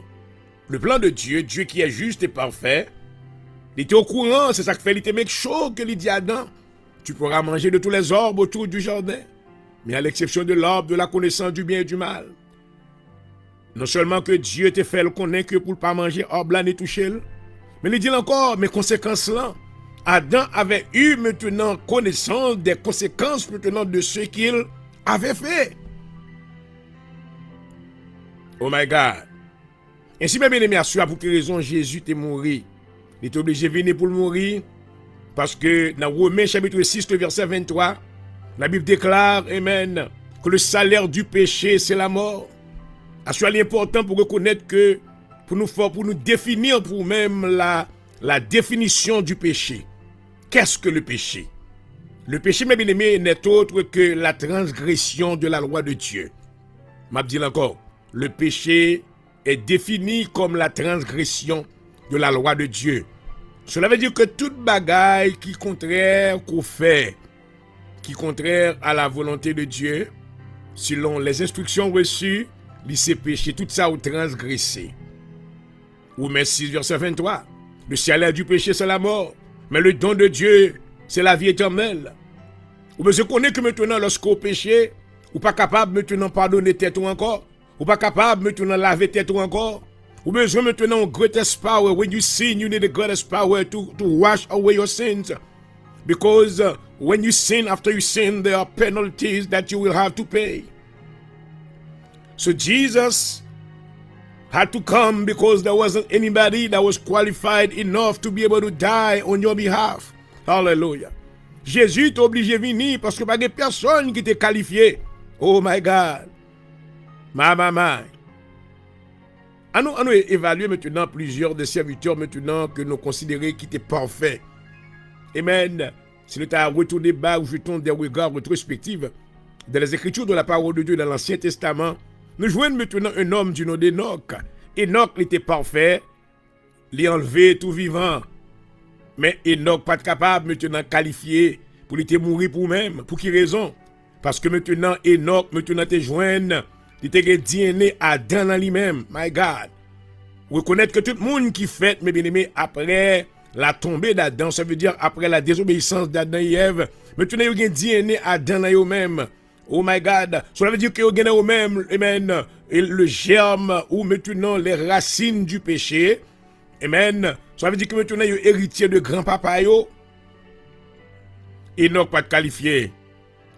le plan de Dieu, Dieu qui est juste et parfait, il était au courant, c'est ça que fait, il était make sure que il dit à Adam, tu pourras manger de tous les arbres autour du jardin, mais à l'exception de l'arbre de la connaissance du bien et du mal. Non seulement que Dieu te fait le connaître que pour ne pas manger arbre là ni toucher, mais il dit encore, mes conséquences là, Adam avait eu maintenant connaissance des conséquences maintenant de ce qu'il avait fait. Oh my God. Ainsi, mes bien-aimés, pour quelle raison Jésus est mort. Il est obligé de venir pour mourir. Parce que dans Romains chapitre 6, le verset 23, la Bible déclare, amen, que le salaire du péché, c'est la mort. C'est important pour reconnaître que, pour nous définir pour nous-mêmes la définition du péché. Qu'est-ce que le péché? Le péché, mes bien-aimés, n'est autre que la transgression de la loi de Dieu. M'a dit encore, le péché est défini comme la transgression de la loi de Dieu. Cela veut dire que toute bagaille qui contraire qu'on fait, qui contraire à la volonté de Dieu, selon les instructions reçues, c'est péché, tout ça ou transgressé. Romains 6, verset 23. Le salaire du péché, c'est la mort. Mais le don de Dieu, c'est la vie éternelle. Ou bien, je connais que maintenant, lorsqu'on péché, ou pas capable maintenant pardonner tête ou encore, ou pas capable maintenant laver tête ou encore, ou besoin maintenant greatest power. When you sin, you need the greatest power to wash away your sins. Because when you sin, after you sin, there are penalties that you will have to pay. So Jesus had to come because there wasn't anybody that was qualified enough to be able to die on your behalf. Hallelujah. Jésus est obligé de venir parce que pas de personne qui était qualifié. Oh my God. My. À nous évaluer maintenant plusieurs des serviteurs maintenant que nous considérons qui étaient parfaits. Amen. Si nous avons retourné bas ou jetons des regards rétrospectifs dans les Écritures de la parole de Dieu dans l'Ancien Testament, nous joignons maintenant un homme du nom d'Enoch. Enoch était parfait, il a enlevé tout vivant. Mais Enoch pas capable maintenant qualifié pour lui mourir pour même. Pour quelle raison? Parce que maintenant Enoch maintenant te joindre, il était DNA Adam dans lui-même. My God. Reconnaître que tout le monde qui fait, mes bien-aimés, après la tombée d'Adam, ça veut dire après la désobéissance d'Adam et Ève, maintenant il y a DNA Adam dans lui-même. Oh my God. Cela veut dire que vous avez vous-même, amen, le germe ou maintenant les racines du péché. Amen. Cela veut dire que maintenant vous êtes héritier de grand-papa. Enoch pas de qualifié.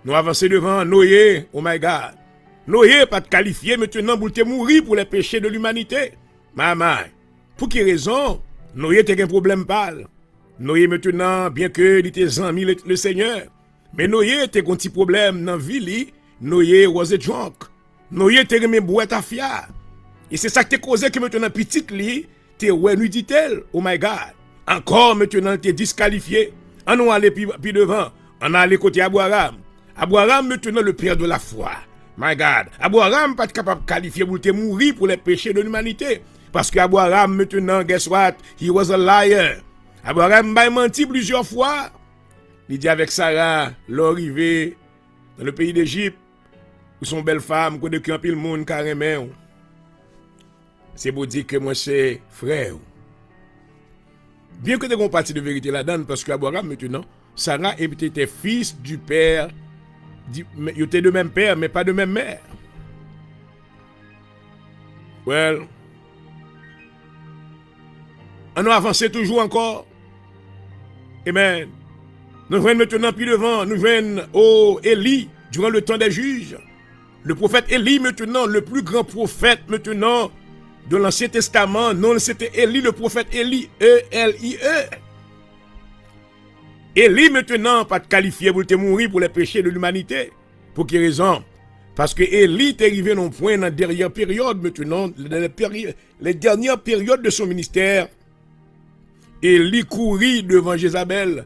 Nous avançons devant Noé. Oh my God. Noé pas de qualifié maintenant pour te mourir pour les péchés de l'humanité. Maman. Pour quelle raison? Noé était un problème pâle. Noé maintenant, bien que il était ami le Seigneur. Mais Noé était un petit problème dans la vie. Noé was a drunk. Noé était un boîte à fiar. Et c'est ça qui te causé que maintenant, petite li, t'es ouais, nous dit-elle. Oh my God. Encore maintenant, t'es disqualifié. On va aller plus devant. On a allé côté Abraham. Abraham maintenant le père de la foi. My God. Abraham pas capable de qualifier pour te mourir pour les péchés de l'humanité. Parce que Abraham maintenant, guess what? He was a liar. Abraham m'a menti plusieurs fois. Il dit avec Sarah, l'arrivée dans le pays d'Égypte, où son belle femme, où depuis un pile monde carrément. C'est pour dire que moi c'est frère. Bien que tu aies une partie de vérité là-dedans, parce qu'Abraham maintenant, Sarah était fils du père, ils étaient de même père, mais pas de même mère. Well, on a avancé toujours encore. Amen. Nous venons maintenant plus devant, nous venons au Élie, durant le temps des juges. Le prophète Élie maintenant, le plus grand prophète maintenant de l'Ancien Testament. Non, c'était Élie, le prophète Élie. E-L-I-E. Élie, maintenant, pas de qualifié pour te mourir pour les péchés de l'humanité. Pour quelle raison? Parce que Élie est arrivé non point dans la dernière période, maintenant, les dernières périodes de son ministère. Élie courit devant Jézabel.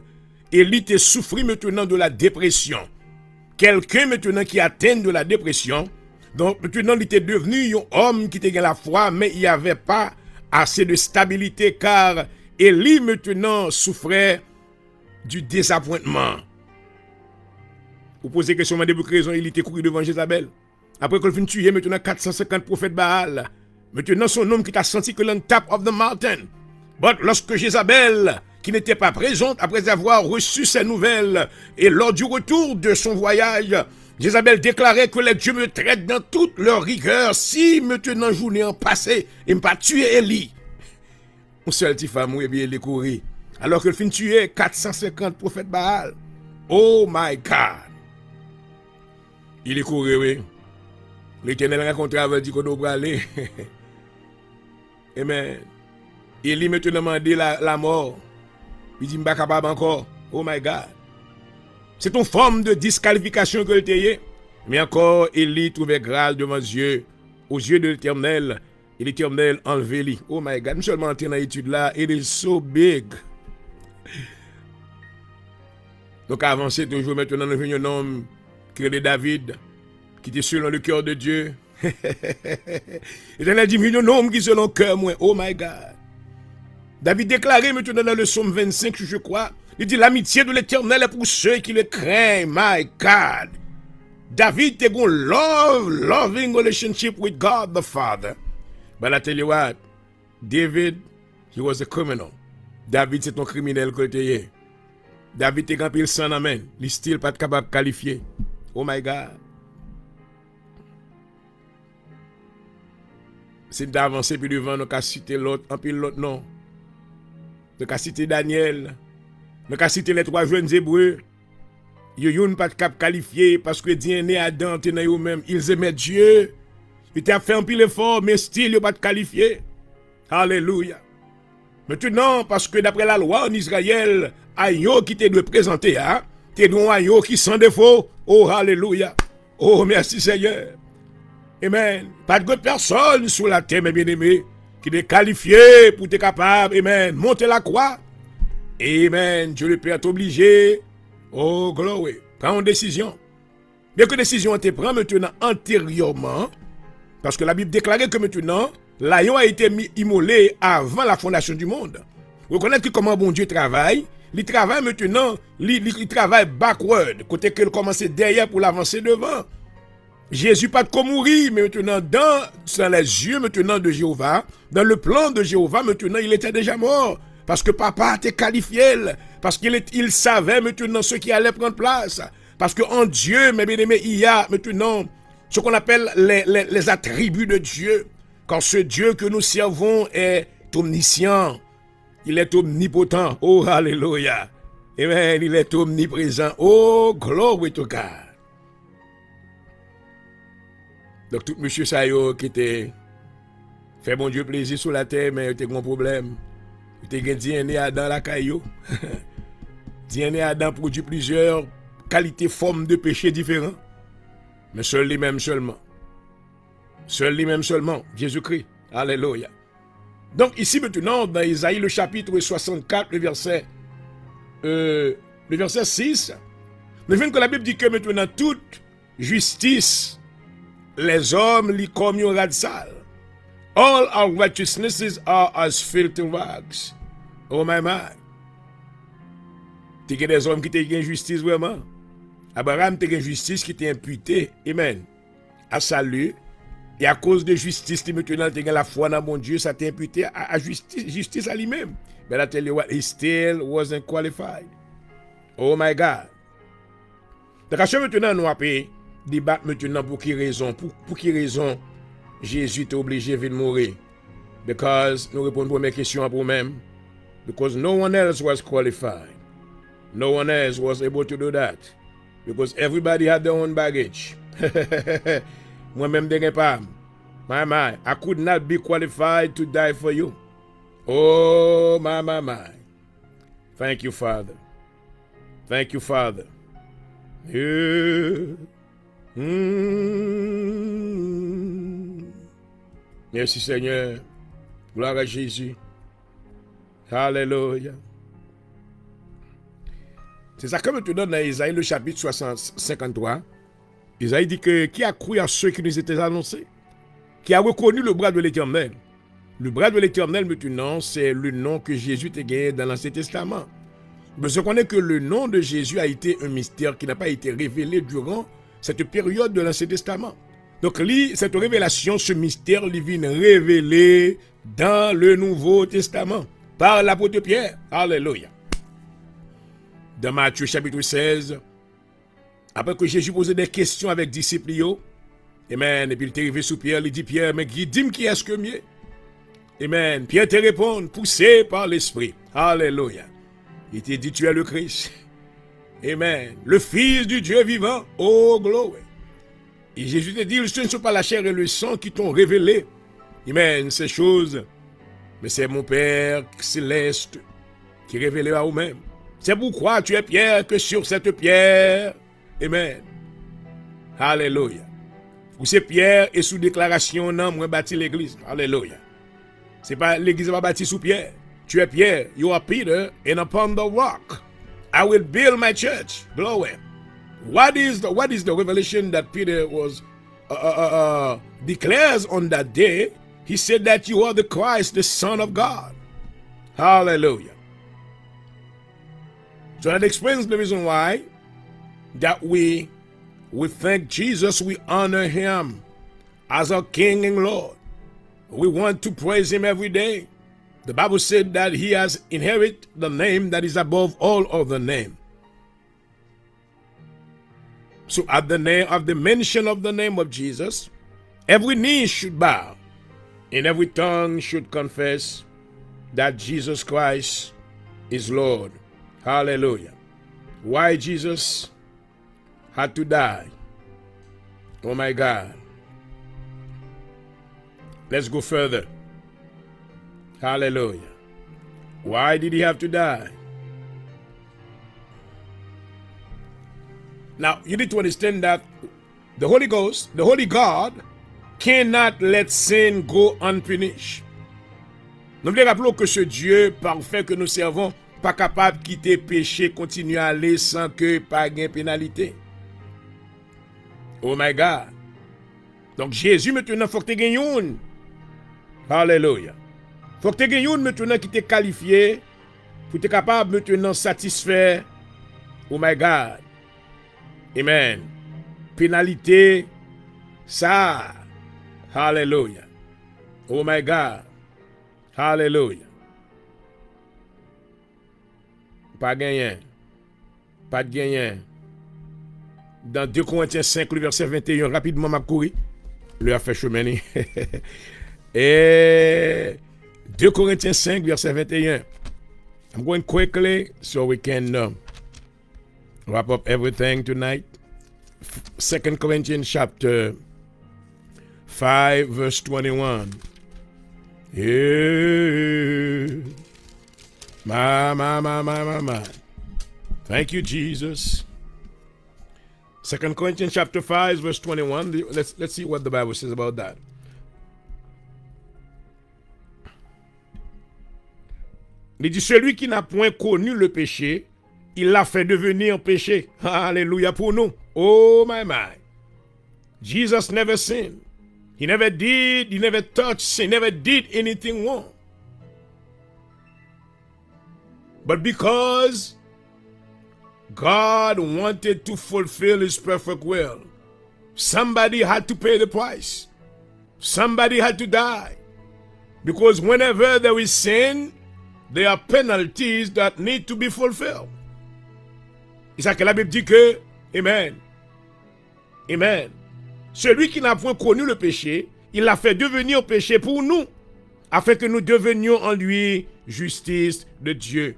Élie te souffrit maintenant de la dépression. Quelqu'un maintenant qui atteint de la dépression. Donc maintenant il était devenu un homme qui était la foi, mais il n'y avait pas assez de stabilité car Élie maintenant souffrait du désappointement. Vous posez question, mais pour quelle raison il était couru devant Jézabel? Après qu'il finit tuer maintenant 450 prophètes Baal. Maintenant son homme qui t'a senti que l'on top of the mountain. But lorsque Jézabel, qui n'était pas présente après avoir reçu ces nouvelles, et lors du retour de son voyage, Jézabel déclarait que les dieux me traitent dans toute leur rigueur si maintenant journée en passé, et me pas tuer Élie. Mon seul petit femme, oui, bien, il est couru. Alors qu'il finit tuer 450 prophètes Baal. Oh my God. Il est couru, oui. L'Éternel rencontré avec dit qu'on doit aller. Amen. Élie me demandé la mort. Il dit, m'pas capable encore. Oh my God. C'est une forme de disqualification que le mais encore, Élie trouvait grâce devant Dieu, aux yeux de l'Éternel, et l'Éternel enlevé-lui. Oh my God, nous seulement entrer dans l'étude là, it is so big. Donc avancer toujours maintenant, nous venons un homme qui est David, qui était selon le cœur de Dieu. L'Éternel dit, un homme qui est selon le cœur, moi. Oh my God. David déclarait maintenant dans le psaume 25, je crois, il dit l'amitié de l'Éternel est pour ceux qui le craignent. My God. David a une loving relationship with God the Father. But I tell you what, David, he was a criminal. David, c'est un criminel que tu es. David est grand pile sans amen. Il n'est still pas capable de qualifier. Oh my God. C'est d'avancer puis devant, nous avons cité l'autre, en pile l'autre non. Nous avons cité Daniel. Nous avons cité les trois jeunes hébreux. Ils n'ont pas de qualifié parce que Dieu est Adam, eux-mêmes. Ils aimaient Dieu. Ils ont fait un pile effort, mais still, ils n'ont pas de qualifié. Alléluia. Maintenant, parce que d'après la loi en Israël, agneau qui te doit présenter, hein, tu dois un agneau qui sans défaut. Oh, alléluia. Oh, merci Seigneur. Amen. Pas de personne sur la terre, mes bien-aimés, qui est qualifié pour être capable, amen, monter la croix. Amen. Dieu le Père t'obligé. Oh, glory. Prends une décision. Bien que décision te prend maintenant antérieurement, parce que la Bible déclarait que maintenant, l'agneau a été immolé avant la fondation du monde. Vous connaissez comment bon Dieu travaille. Il travaille maintenant, il travaille backward, côté qu'il commence derrière pour l'avancer devant. Jésus pas de mourir, mais maintenant dans les yeux maintenant de Jéhovah, dans le plan de Jéhovah, maintenant il était déjà mort. Parce que papa était qualifié, parce qu'il savait maintenant ce qui allait prendre place. Parce qu'en Dieu, mes bien-aimés, il y a maintenant ce qu'on appelle les attributs de Dieu. Quand ce Dieu que nous servons est omniscient, il est omnipotent. Oh, alléluia. Amen, il est omniprésent. Oh, glory to God. Donc, tout monsieur Sayo qui était fait mon Dieu plaisir sur la terre, mais il était un problème. Il était dit Adam la caillou. Dit Adam produit plusieurs qualités, formes de péché différents. Mais seul lui-même seulement. Seul lui-même seulement. Jésus-Christ. Alléluia. Donc, ici maintenant, dans Isaïe, le chapitre 64, le verset 6, nous voyons que la Bible dit que maintenant, toute justice, les hommes lit comme un rat sale. All our righteousnesses are as filthy rags. Oh my man. Tu as des hommes qui ont une justice vraiment. Abraham a une justice qui t'est imputée. Amen. À salut. Et à cause de justice, maintenant, tu as la foi dans mon Dieu, ça t'est imputé à justice à lui-même. Mais I tell you what, he still wasn't qualified. Oh my God. Donc, à ce maintenant, nous avons débattre maintenant pour qui raison. Pour qui raison Jésus est obligé de mourir. Because, nous répondons à la première question à vous-même. Because no one else was qualified. No one else was able to do that. Because everybody had their own baggage. Moi-même, je n'ai pas. My. I could not be qualified to die for you. Oh, my. Thank you, Father. Thank you, Father. Yeah. Merci, Seigneur. Gloire à Jésus. Alléluia. C'est ça que tu donnes dans Isaïe, le chapitre 53. Isaïe dit que qui a cru à ceux qui nous étaient annoncés? Qui a reconnu le bras de l'Éternel? Le bras de l'Éternel, maintenant, c'est le nom que Jésus t'a gagné dans l'Ancien Testament. Parce qu'on connaît que le nom de Jésus a été un mystère qui n'a pas été révélé durant cette période de l'Ancien Testament. Donc, cette révélation, ce mystère, il vient révélé dans le Nouveau Testament par l'apôtre Pierre. Alléluia. Dans Matthieu chapitre 16, après que Jésus posait des questions avec les disciples, amen, et puis il est arrivé sous Pierre, il dit Pierre, mais dis-moi qui est-ce que mieux? Amen. Pierre te répond, poussé par l'Esprit. Alléluia. Il te dit, tu es le Christ. Amen. Le Fils du Dieu vivant. Oh, gloire. Et Jésus te dit, ce ne sont pas la chair et le sang qui t'ont révélé. Amen. Ces choses. Mais c'est mon Père céleste qui révèle à vous-même. C'est pourquoi tu es Pierre, que sur cette pierre. Amen. Alléluia. Ou c'est Pierre et sous déclaration, non, moi bâti l'église. Alléluia. C'est pas l'église va bâtie sous Pierre. Tu es Pierre. You are Peter, and upon the rock I will build my church. Glory. What is the revelation that Peter was declares on that day? He said that you are the Christ, the Son of God. Hallelujah. So that explains the reason why that we thank Jesus, we honor him as our King and Lord. We want to praise him every day. The Bible said that he has inherited the name that is above all other name. So at the mention of the name of Jesus, every knee should bow and every tongue should confess that Jesus Christ is Lord. Hallelujah. Why Jesus had to die? Oh my God. Let's go further. Hallelujah. Why did he have to die? Now, you need to understand that the Holy Ghost, the Holy God, cannot let sin go unpunished. N'oubliez rappelons que ce Dieu parfait que nous servons, pas capable de quitter péché, continuer à aller sans que pas gain pénalité. Oh my God. Donc Jésus maintenant faut que tu gagnes. Alléluia. Faut que tu gagnes maintenant qui t'est qualifié pour être capable maintenant satisfaire. Oh my God. Amen. Pénalité, ça. Hallelujah. Oh my God. Hallelujah. Pas gagné. Pas de gagné. Dans 2 Corinthiens 5, le verset 21, rapidement m'a couru. Le a fait chemin. Et 2 Corinthiens 5, verset 21. I'm going quickly so we can wrap up everything tonight. 2 Corinthians chapter 5, verse 21. Yeah. My. Thank you, Jesus. 2 Corinthians chapter 5, verse 21. Let's see what the Bible says about that. Il dit, celui qui n'a point connu le péché, il l'a fait devenir péché. Alléluia pour nous. Oh my. Jesus never sinned. He never touched sin, never did anything wrong. But because God wanted to fulfill his perfect will, somebody had to pay the price. Somebody had to die. Because whenever there is sin, there are penalties that need to be fulfilled. C'est ça que la Bible dit que, Amen. Amen. Celui qui n'a point connu le péché, il l'a fait devenir péché pour nous, afin que nous devenions en lui justice de Dieu.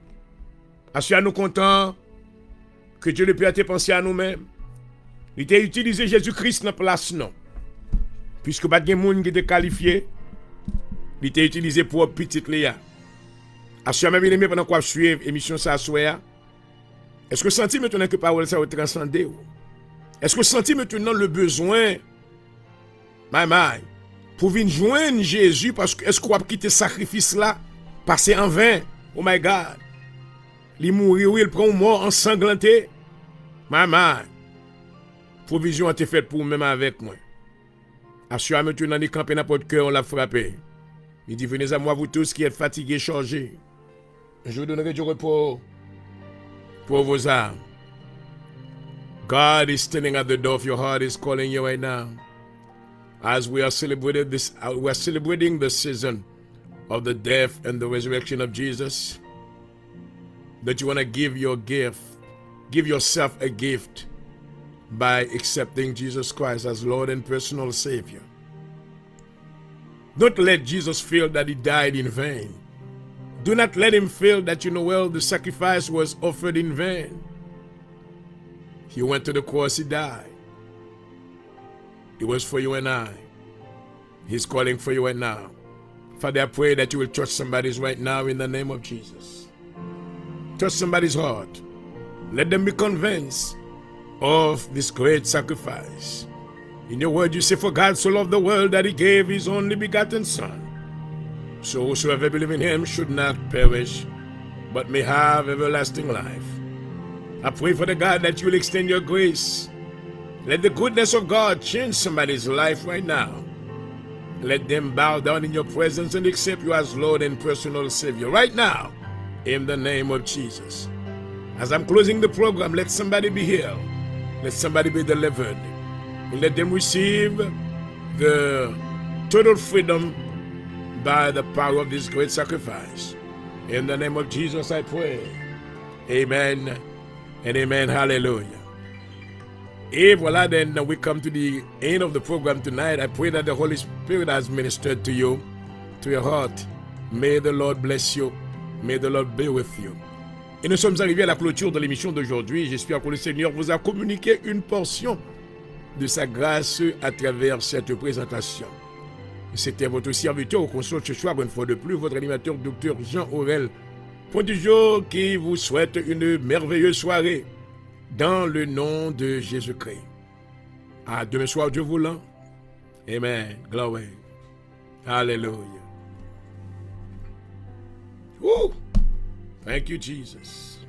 Assurez-nous contents que Dieu le Père ait pensé à nous-mêmes. Il t'a utilisé Jésus-Christ dans place, non. Puisque pas de monde qui était qualifié, il était utilisé pour petite Léa. Assure même bien pendant qu'on suit l'émission ça soir. Est-ce que senti maintenant que parole ça va transcender? Est-ce que senti maintenant le besoin, pour venir joindre Jésus parce que est-ce qu'on va quitter ce sacrifice là, passer en vain? Oh my God. Il mourir, il prend une mort ensanglantée. Provision a été faite pour même avec moi. Assure maintenant les camper dans votre cœur, on l'a frappé. Il dit, venez à moi vous tous qui êtes fatigués, chargés. Je vous donnerai du repos pour vos âmes. God is standing at the door of your heart, is calling you right now. As we are celebrating the season of the death and the resurrection of Jesus, that you want to give your gift, give yourself a gift by accepting Jesus Christ as Lord and personal Savior. Don't let Jesus feel that he died in vain. Do not let him feel that, the sacrifice was offered in vain. He went to the cross, he died. It was for you and I. He's calling for you right now. Father, I pray that you will touch somebody's right now in the name of Jesus. Touch somebody's heart. Let them be convinced of this great sacrifice. In your word, you say, for God so loved the world that he gave his only begotten Son. So whosoever believes in him should not perish, but may have everlasting life. I pray for the God that you will extend your grace. Let the goodness of God change somebody's life right now. Let them bow down in your presence and accept you as Lord and personal Savior right now, in the name of Jesus. As I'm closing the program, let somebody be healed. Let somebody be delivered. And let them receive the total freedom by the power of this great sacrifice. In the name of Jesus I pray. Amen and amen. Hallelujah. Et voilà, then we come to the end of the program tonight. I pray that the Holy Spirit has ministered to you, to your heart. May the Lord bless you. May the Lord be with you. Et nous sommes arrivés à la clôture de l'émission d'aujourd'hui. J'espère que le Seigneur vous a communiqué une portion de sa grâce à travers cette présentation. C'était votre serviteur au console ce soir, une fois de plus, votre animateur Dr Jean-Aurel Pontijo, qui vous souhaite une merveilleuse soirée dans le nom de Jésus-Christ. À demain soir, Dieu voulant. Amen. Glory. Hallelujah. Woo! Thank you, Jesus.